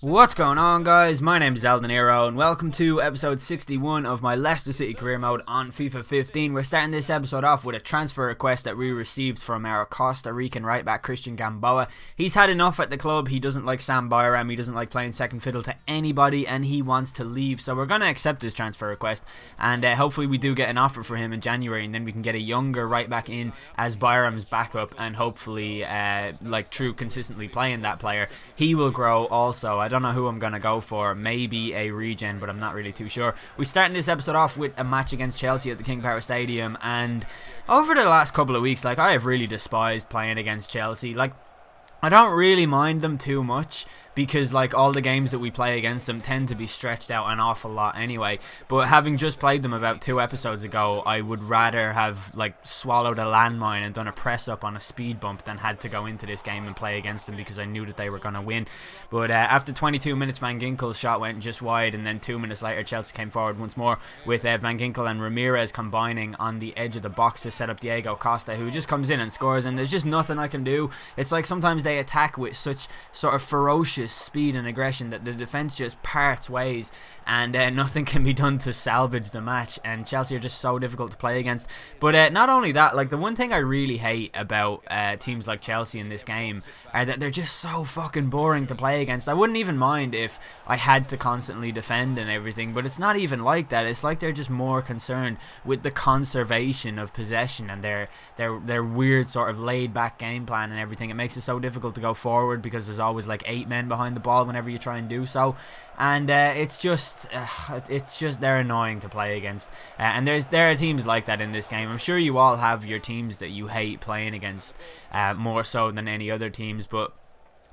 What's going on, guys? My name is Elden Nero and welcome to episode 61 of my Leicester City career mode on FIFA 15. We're starting this episode off with a transfer request that we received from our Costa Rican right back Christian Gamboa. He's had enough at the club. He doesn't like Sam Byram, he doesn't like playing second fiddle to anybody, and he wants to leave. So we're going to accept this transfer request, and hopefully we do get an offer for him in January, and then we can get a younger right back in as Byram's backup, and hopefully through consistently playing that player, he will grow also. I don't know who I'm going to go for. Maybe a regen, but I'm not really too sure. We're starting this episode off with a match against Chelsea at the King Power Stadium, and over the last couple of weeks, I have really despised playing against Chelsea. I don't really mind them too much because all the games that we play against them tend to be stretched out an awful lot anyway. But having just played them about 2 episodes ago, I would rather have swallowed a landmine and done a press up on a speed bump than had to go into this game and play against them because I knew that they were going to win. But after 22 minutes, Van Ginkel's shot went just wide, and then 2 minutes later Chelsea came forward once more with Van Ginkel and Ramirez combining on the edge of the box to set up Diego Costa, who just comes in and scores, and there's just nothing I can do. It's like sometimes they attack with such sort of ferocious speed and aggression that the defense just parts ways, and nothing can be done to salvage the match, and Chelsea are just so difficult to play against. But not only that, the one thing I really hate about teams like Chelsea in this game are that they're just so fucking boring to play against. I wouldn't even mind if I had to constantly defend and everything, but it's not even like that. It's like they're just more concerned with the conservation of possession and their weird sort of laid back game plan and everything. It makes it so difficult to go forward because there's always 8 men behind the ball whenever you try and do so, and it's just they're annoying to play against, and there are teams like that in this game. I'm sure you all have your teams that you hate playing against more so than any other teams, but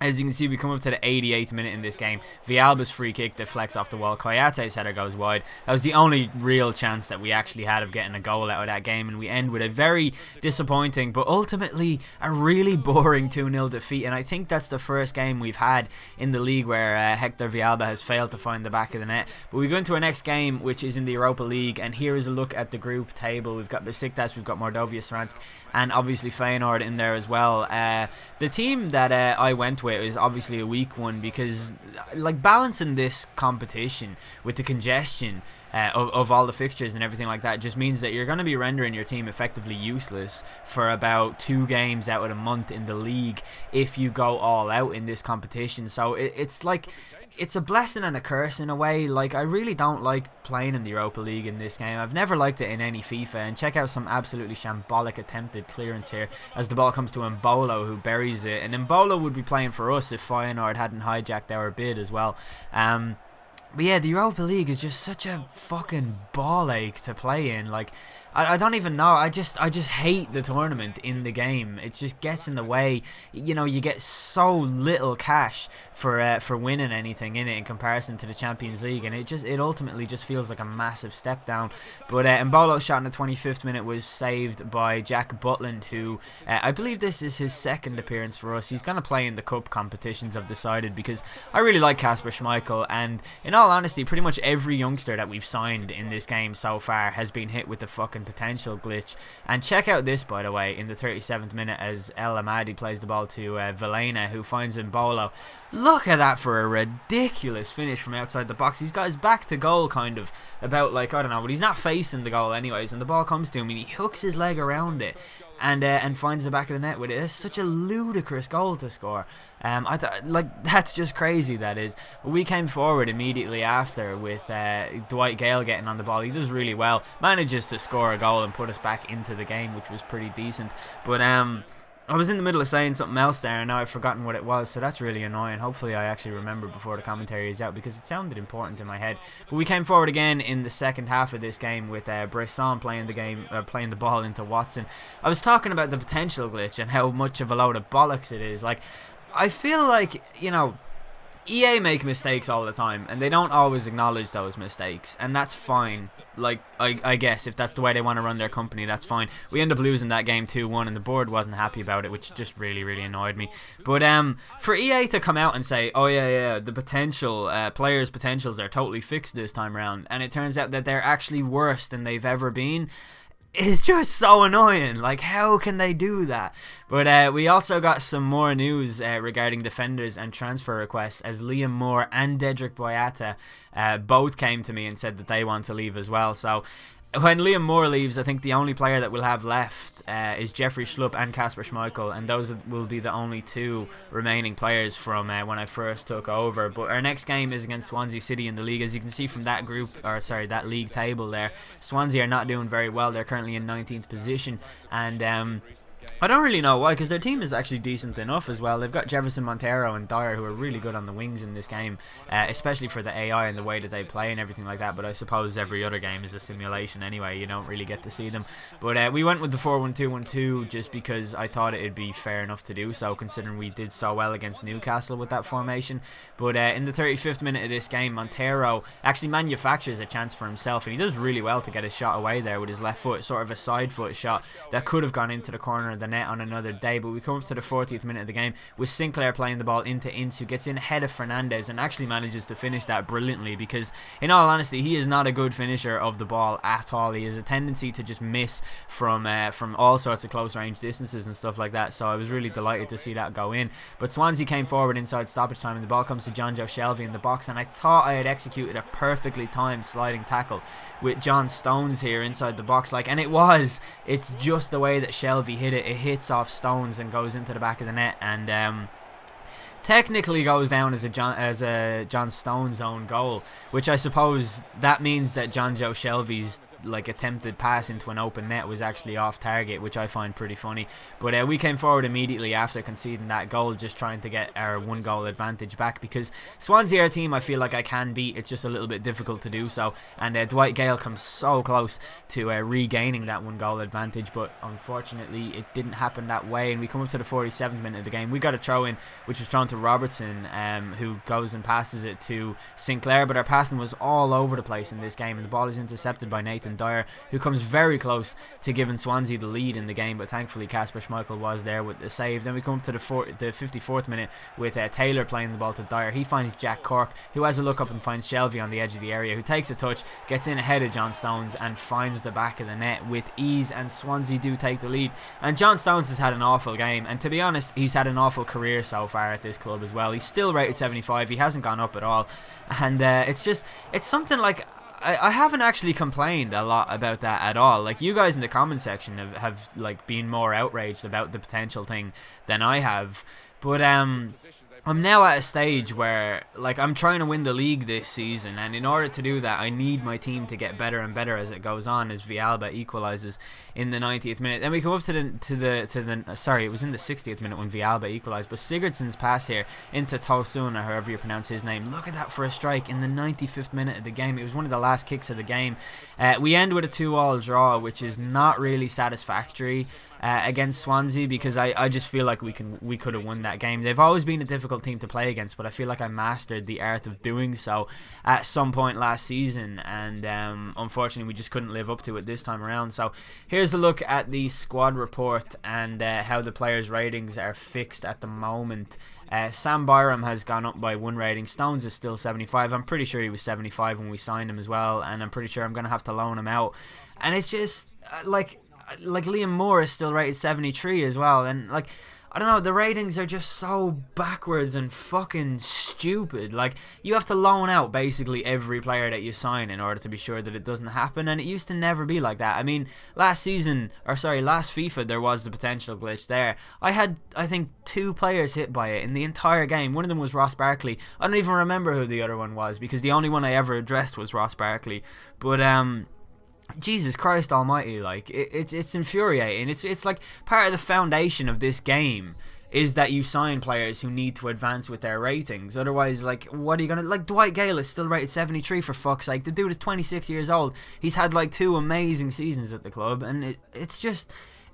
as you can see, we come up to the 88th minute in this game. Villalba's free kick deflects off the wall. Koyate's header goes wide. That was the only real chance that we actually had of getting a goal out of that game, and we end with a very disappointing but ultimately a really boring 2-0 defeat. And I think that's the first game we've had in the league where Hector Villalba has failed to find the back of the net. But we go into our next game, which is in the Europa League, and here is a look at the group table. We've got Besiktas, we've got Mordovia Saransk, and obviously Feyenoord in there as well. The team that I went with is obviously a weak one because balancing this competition with the congestion of all the fixtures and everything like that just means that you're going to be rendering your team effectively useless for about 2 games out of the month in the league if you go all out in this competition. So it's a blessing and a curse in a way. I really don't like playing in the Europa League in this game. I've never liked it in any FIFA, and check out some absolutely shambolic attempted clearance here as the ball comes to Mbolo, who buries it, and Mbolo would be playing for us if Feyenoord hadn't hijacked our bid as well. But yeah, the Europa League is just such a fucking ball ache to play in. I don't even know. I just hate the tournament in the game. It just gets in the way. You get so little cash for winning anything in it in comparison to the Champions League, and it ultimately just feels like a massive step down. But Mbolo's shot in the 25th minute was saved by Jack Butland, who I believe this is his 2nd appearance for us. He's going to play in the cup competitions, I've decided, because I really like Kasper Schmeichel, and in all honesty, pretty much every youngster that we've signed in this game so far has been hit with the fucking potential glitch. And check out this, by the way, in the 37th minute as El Amadi plays the ball to Vilena, who finds Mbolo. Look at that for a ridiculous finish from outside the box. He's got his back to goal kind of about I don't know, but he's not facing the goal anyways, and the ball comes to him and he hooks his leg around it and finds the back of the net with it. It's such a ludicrous goal to score. That's just crazy, that is. But we came forward immediately after with Dwight Gale getting on the ball. He does really well, manages to score a goal and put us back into the game, which was pretty decent. But I was in the middle of saying something else there, and now I've forgotten what it was, so that's really annoying. Hopefully I actually remember before the commentary is out, because it sounded important in my head. But we came forward again in the second half of this game with Bresson playing the ball into Watson. I was talking about the potential glitch and how much of a load of bollocks it is. I feel like, EA make mistakes all the time, and they don't always acknowledge those mistakes, and that's fine. I guess if that's the way they want to run their company, that's fine. We end up losing that game 2-1, and the board wasn't happy about it, which just really, really annoyed me. But for EA to come out and say, oh yeah, the players' potentials are totally fixed this time around, and it turns out that they're actually worse than they've ever been, is just so annoying. Like, how can they do that? But we also got some more news regarding defenders and transfer requests, as Liam Moore and Dedrick Boyata both came to me and said that they want to leave as well. So when Liam Moore leaves, I think the only player that we'll have left is Jeffrey Schlupp and Kasper Schmeichel, and those will be the only two remaining players from when I first took over. But our next game is against Swansea City in the league. As you can see from that that league table there, Swansea are not doing very well. They're currently in 19th position, and I don't really know why, because their team is actually decent enough as well. They've got Jefferson Montero and Dyer, who are really good on the wings in this game, especially for the AI and the way that they play and everything like that. But I suppose every other game is a simulation anyway. You don't really get to see them. But we went with the 4-1-2-1-2 just because I thought it'd be fair enough to do so, considering we did so well against Newcastle with that formation. But in the 35th minute of this game, Montero actually manufactures a chance for himself, and he does really well to get his shot away there with his left foot, sort of a side foot shot that could have gone into the corner of the net on another day. But we come up to the 40th minute of the game with Sinclair playing the ball into Ince, who gets in ahead of Fernandez and actually manages to finish that brilliantly, because in all honesty, he is not a good finisher of the ball at all. He has a tendency to just miss from all sorts of close range distances and stuff like that. So I was really delighted to see that go in. But Swansea came forward inside stoppage time, and the ball comes to Jonjo Shelvey in the box, and I thought I had executed a perfectly timed sliding tackle with John Stones here inside the box, and it's just the way that Shelvey hit it. It hits off Stones and goes into the back of the net, and technically goes down as a John Stones own goal, which I suppose that means that Jonjo Shelvey's attempted pass into an open net was actually off target, which I find pretty funny. But we came forward immediately after conceding that goal, just trying to get our 1-goal advantage back, because Swansea are a team I feel like I can beat. It's just a little bit difficult to do so, and Dwight Gale comes so close to regaining that 1-goal advantage, but unfortunately it didn't happen that way. And we come up to the 47th minute of the game. We got a throw in, which was thrown to Robertson, who goes and passes it to Sinclair, but our passing was all over the place in this game, and the ball is intercepted by Nathan Dyer, who comes very close to giving Swansea the lead in the game, but thankfully Kasper Schmeichel was there with the save. Then we come up to the 54th minute with Taylor playing the ball to Dyer. He finds Jack Cork, who has a look up and finds Shelvey on the edge of the area, who takes a touch, gets in ahead of John Stones and finds the back of the net with ease, and Swansea do take the lead. And John Stones has had an awful game, and to be honest, he's had an awful career so far at this club as well. He's still rated 75. He hasn't gone up at all, and it's something like I haven't actually complained a lot about that at all. Like, you guys in the comment section have been more outraged about the potential thing than I have. But I'm now at a stage where I'm trying to win the league this season, and in order to do that I need my team to get better and better as it goes on, as Villalba equalises in the 90th minute. Then we come up to the sorry, it was in the 60th minute when Villalba equalised, but Sigurdsson's pass here into Tosun, or however you pronounce his name, look at that for a strike in the 95th minute of the game. It was one of the last kicks of the game. We end with a 2-2 draw, which is not really satisfactory against Swansea, because I just feel like we could have won that game. They've always been a difficult team to play against, but I feel like I mastered the art of doing so at some point last season, and unfortunately we just couldn't live up to it this time around. So here's a look at the squad report and how the players' ratings are fixed at the moment. Sam Byram has gone up by 1 rating. Stones is still 75. I'm pretty sure he was 75 when we signed him as well, and I'm pretty sure I'm going to have to loan him out. And it's just like Liam Moore is still rated 73 as well, and I don't know, the ratings are just so backwards and fucking stupid. You have to loan out basically every player that you sign in order to be sure that it doesn't happen, and it used to never be like that. I mean, last FIFA, there was the potential glitch there. I had, I think, 2 players hit by it in the entire game. One of them was Ross Barkley. I don't even remember who the other one was, because the only one I ever addressed was Ross Barkley. But Jesus Christ almighty, it's infuriating. It's like part of the foundation of this game is that you sign players who need to advance with their ratings. Otherwise, what are you gonna Dwight Gale is still rated 73, for fuck's sake. The dude is 26 years old. He's had 2 amazing seasons at the club, and it's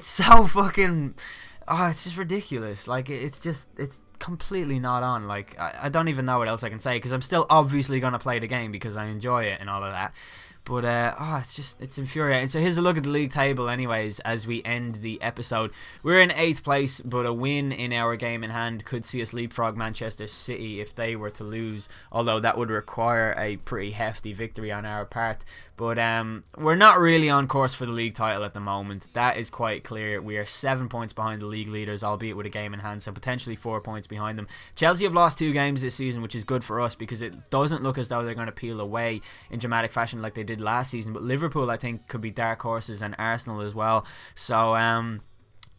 so fucking it's just ridiculous. It's completely not on. I don't even know what else I can say, because I'm still obviously gonna play the game because I enjoy it and all of that. But it's infuriating. So here's a look at the league table anyways as we end the episode. We're in 8th place, but a win in our game in hand could see us leapfrog Manchester City if they were to lose, although that would require a pretty hefty victory on our part. But we're not really on course for the league title at the moment. That is quite clear. We are 7 points behind the league leaders, albeit with a game in hand, so potentially 4 points behind them. Chelsea have lost 2 games this season, which is good for us because it doesn't look as though they're going to peel away in dramatic fashion like they did last season. But Liverpool, I think, could be dark horses, and Arsenal as well. So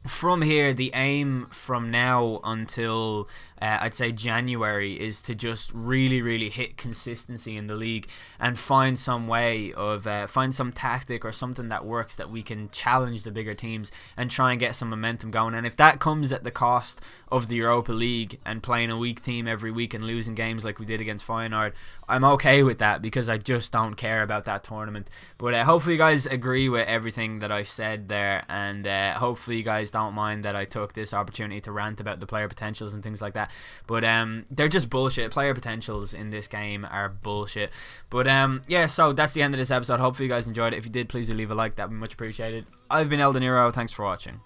from here, the aim from now until I'd say January is to just really hit consistency in the league and find some way of find some tactic or something that works that we can challenge the bigger teams and try and get some momentum going. And if that comes at the cost of the Europa League and playing a weak team every week and losing games like we did against Feyenoord, I'm okay with that because I just don't care about that tournament. But hopefully you guys agree with everything that I said there, and hopefully you guys don't mind that I took this opportunity to rant about the player potentials and things like that. But they're just bullshit. Player potentials in this game are bullshit. But yeah, so that's the end of this episode. Hopefully you guys enjoyed it. If you did, please do leave a like. That would be much appreciated. I've been El Dinero. Thanks for watching.